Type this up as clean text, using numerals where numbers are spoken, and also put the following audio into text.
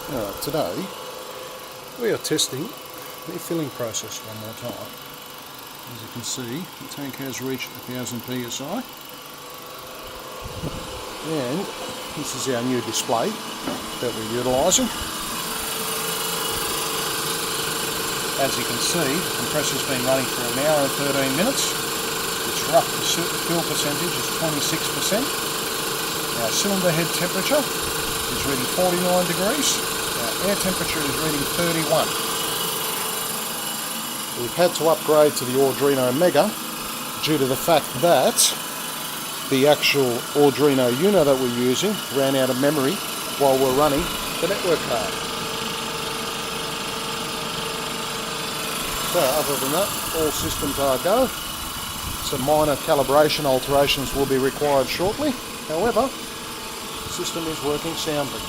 Alright, today we are testing the filling process one more time. As you can see, the tank has reached 1000 psi, and this is our new display that we're utilising. As you can see, the compressor's been running for an hour and 13 minutes. Its rough fill percentage is 26%. Our cylinder head temperature is reading 49 degrees. Our air temperature is reading 31. We've had to upgrade to the Arduino Mega due to the fact that the actual Arduino Uno that we're using ran out of memory while we're running the network card. So other than that, all systems are go. Some minor calibration alterations will be required shortly. However, the system is working soundly.